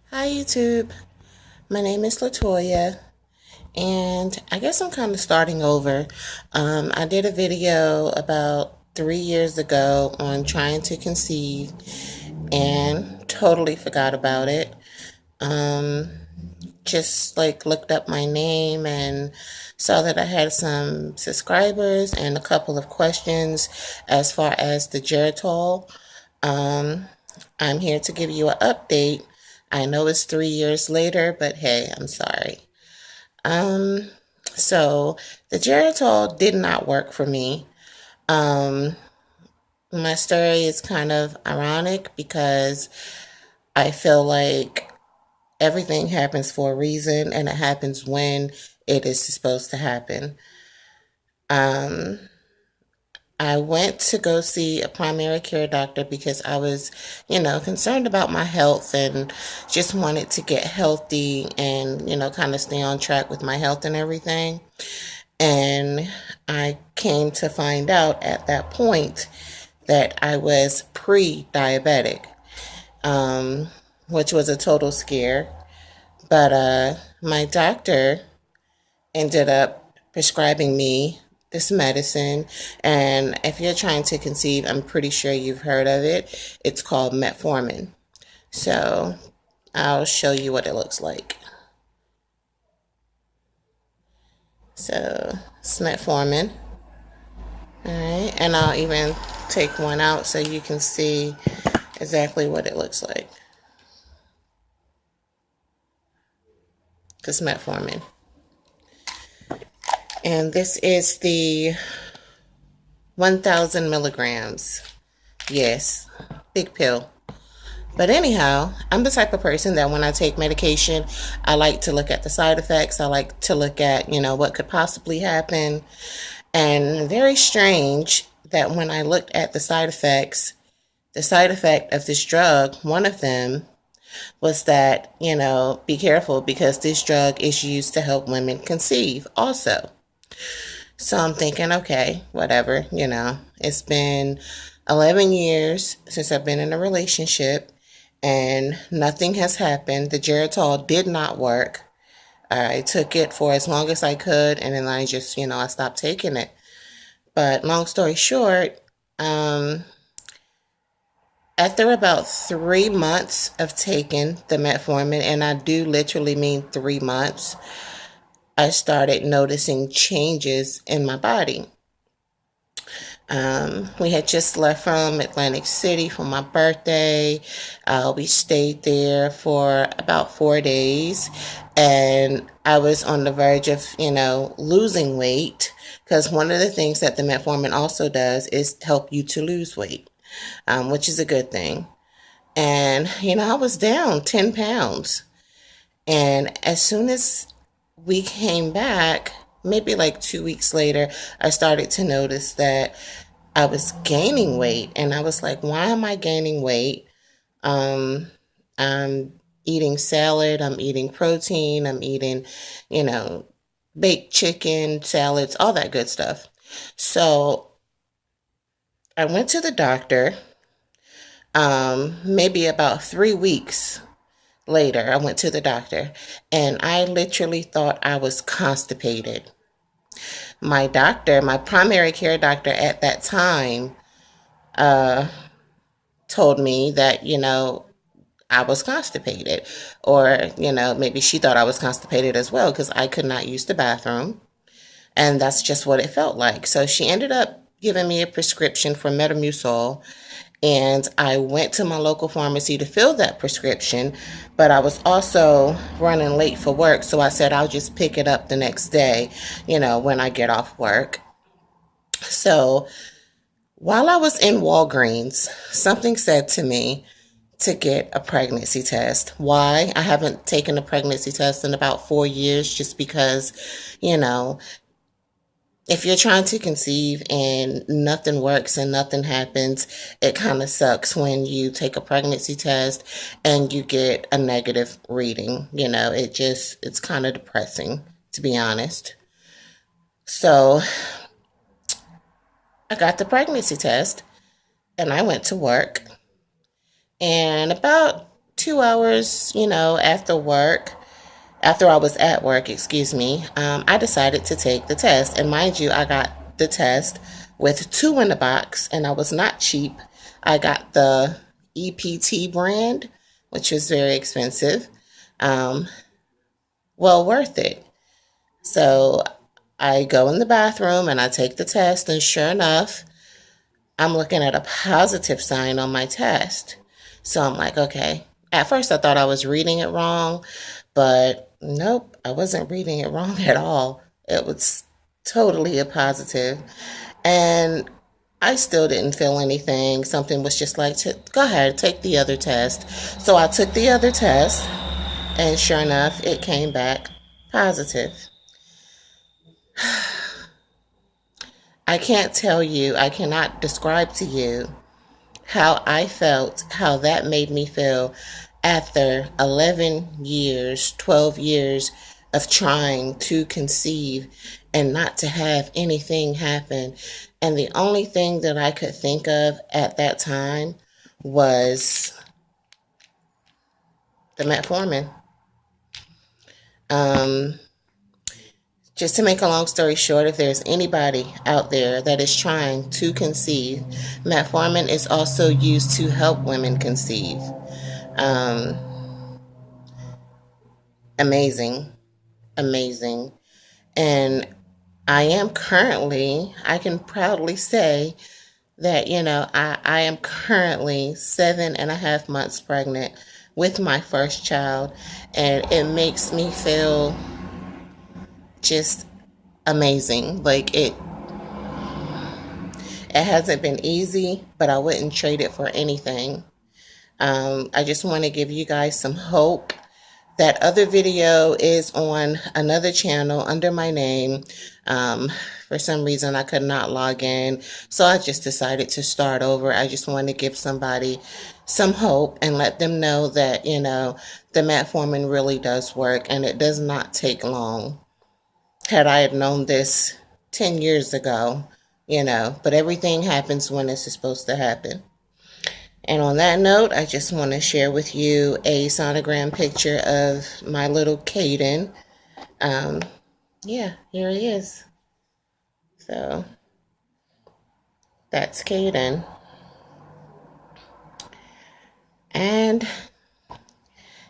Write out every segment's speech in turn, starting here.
Hi YouTube, my name is Latoya and I guess I'm kind of starting over. I did a video about 3 years ago on trying to conceive and totally forgot about it. Um, just like looked up my name and saw that I had some subscribers and a couple of questions as far as the Geritol. Um, I'm here to give you an update. I know it's 3 years later, but hey, I'm sorry. Um, so the Geritol did not work for me. Um, my story is kind of ironic because I feel like everything happens for a reason and it happens when it is supposed to happen. Um, I went to go see a primary care doctor because I was, concerned about my health and just wanted to get healthy and, kind of stay on track with my health and everything. And I came to find out at that point that I was pre diabetic, um, which was a total scare. But my doctor ended up prescribing me this medicine. And if you're trying to conceive, I'm pretty sure you've heard of it. It's called metformin. So I'll show you what it looks like. So it's metformin. All right. And I'll even take one out so you can see exactly what it looks like. It's metformin. And this is the 1,000 milligrams. Yes, big pill. But anyhow, I'm the type of person that when I take medication, I like to look at the side effects. I like to look at, what could possibly happen. And very strange that when I looked at the side effects, the side effect of this drug, one of them was that, be careful because this drug is used to help women conceive also. So I'm thinking, okay, whatever, it's been 11 years since I've been in a relationship and nothing has happened. The Geritol did not work. I took it for as long as I could and then I just, I stopped taking it. But long story short, after about 3 months of taking the metformin, and I do literally mean 3 months, I started noticing changes in my body. We had just left from Atlantic City for my birthday. We stayed there for about 4 days, and I was on the verge of, losing weight because one of the things that the metformin also does is help you to lose weight, which is a good thing. And, I was down 10 pounds. And as soon as we came back, maybe like 2 weeks later, I started to notice that I was gaining weight. And I was like, why am I gaining weight? Um, I'm eating salad, I'm eating protein, I'm eating, you know, baked chicken, salads, all that good stuff. So I went to the doctor, maybe about 3 weeks later, I went to the doctor and I literally thought I was constipated. My doctor, my primary care doctor at that time, uh, told me that, I was constipated. Or, maybe she thought I was constipated as well because I could not use the bathroom. And that's just what it felt like. So she ended up giving me a prescription for Metamucil. And I went to my local pharmacy to fill that prescription, but I was also running late for work. So I said, I'll just pick it up the next day, when I get off work. So while I was in Walgreens, something said to me to get a pregnancy test. Why? I haven't taken a pregnancy test in about 4 years just because, you know, if you're trying to conceive and nothing works and nothing happens, it kind of sucks when you take a pregnancy test and you get a negative reading. It's kind of depressing, to be honest. So I got the pregnancy test and I went to work. And about 2 hours, after I was at work, I decided to take the test. And mind you, I got the test with two in the box, and I was not cheap. I got the EPT brand, which was very expensive. Um, well worth it. So I go in the bathroom and I take the test, and sure enough, I'm looking at a positive sign on my test. So I'm like, okay. At first, I thought I was reading it wrong, but nope, I wasn't reading it wrong at all. It was totally a positive. And I still didn't feel anything. Something was just like, go ahead, take the other test. So I took the other test, and sure enough, it came back positive. I can't tell you, I cannot describe to you how I felt, how that made me feel after 11 years, 12 years of trying to conceive and not to have anything happen. And the only thing that I could think of at that time was the metformin. Um, just to make a long story short, if there's anybody out there that is trying to conceive, metformin is also used to help women conceive. Um, amazing, amazing. And I can proudly say that, I am currently 7.5 months pregnant with my first child. And it makes me feel just amazing. Like it hasn't been easy, but I wouldn't trade it for anything. I just want to give you guys some hope. That other video is on another channel under my name. Um, for some reason, I could not log in, so I just decided to start over. I just want to give somebody some hope and let them know that, the metformin really does work, and it does not take long. Had I had known this 10 years ago, but everything happens when it's supposed to happen. And on that note, I just want to share with you a sonogram picture of my little Caden. Um, yeah, here he is. So that's Caden. And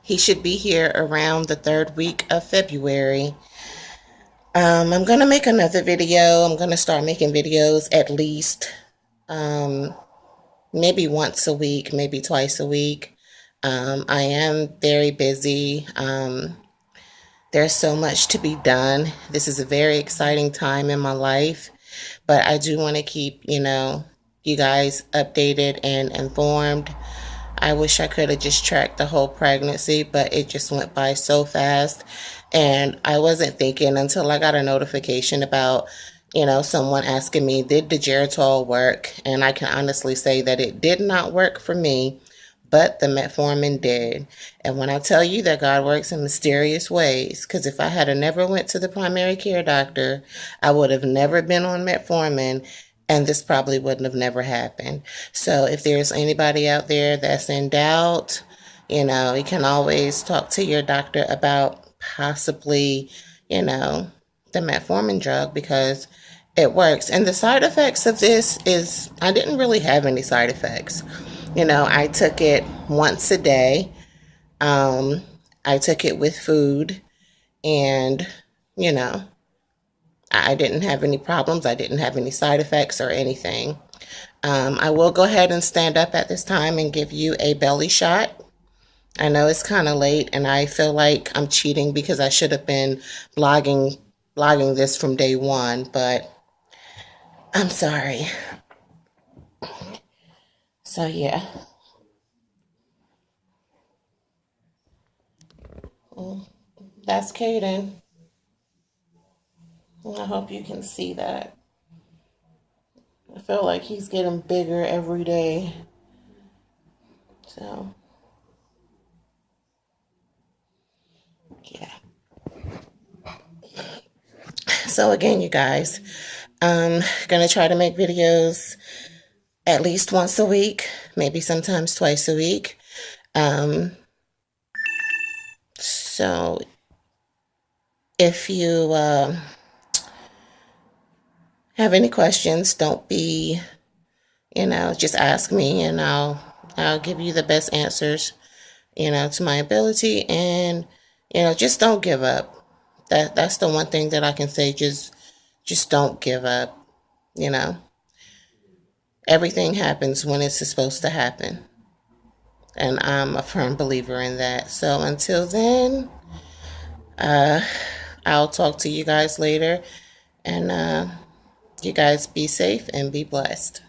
he should be here around the 3rd week of February. I'm going to make another video. I'm going to start making videos at least maybe once a week, maybe twice a week. I am very busy. There's so much to be done. This is a very exciting time in my life, but I do want to keep, you guys updated and informed. I wish I could have just tracked the whole pregnancy, but it just went by so fast. And I wasn't thinking until I got a notification about, someone asking me, did the Geritol work? And I can honestly say that it did not work for me, but the metformin did. And when I tell you that God works in mysterious ways, because if I had never went to the primary care doctor, I would have never been on metformin, and this probably wouldn't have never happened. So if there's anybody out there that's in doubt, you can always talk to your doctor about possibly, the metformin drug, because it works. And the side effects of this is I didn't really have any side effects. I took it once a day. I took it with food, and, I didn't have any problems. I didn't have any side effects or anything. I will go ahead and stand up at this time and give you a belly shot. I know it's kind of late, and I feel like I'm cheating because I should have been blogging this from day one, but I'm sorry. So yeah. That's Caden. I hope you can see that. I feel like he's getting bigger every day. So, yeah. So again, you guys, I'm going to try to make videos at least once a week, maybe sometimes twice a week. Um, So if you have any questions, don't be, just ask me, and I'll give you the best answers, to my ability. And just don't give up. That's the one thing that I can say. Just don't give up. You know, everything happens when it's supposed to happen, and I'm a firm believer in that. So until then, I'll talk to you guys later, and you guys be safe and be blessed.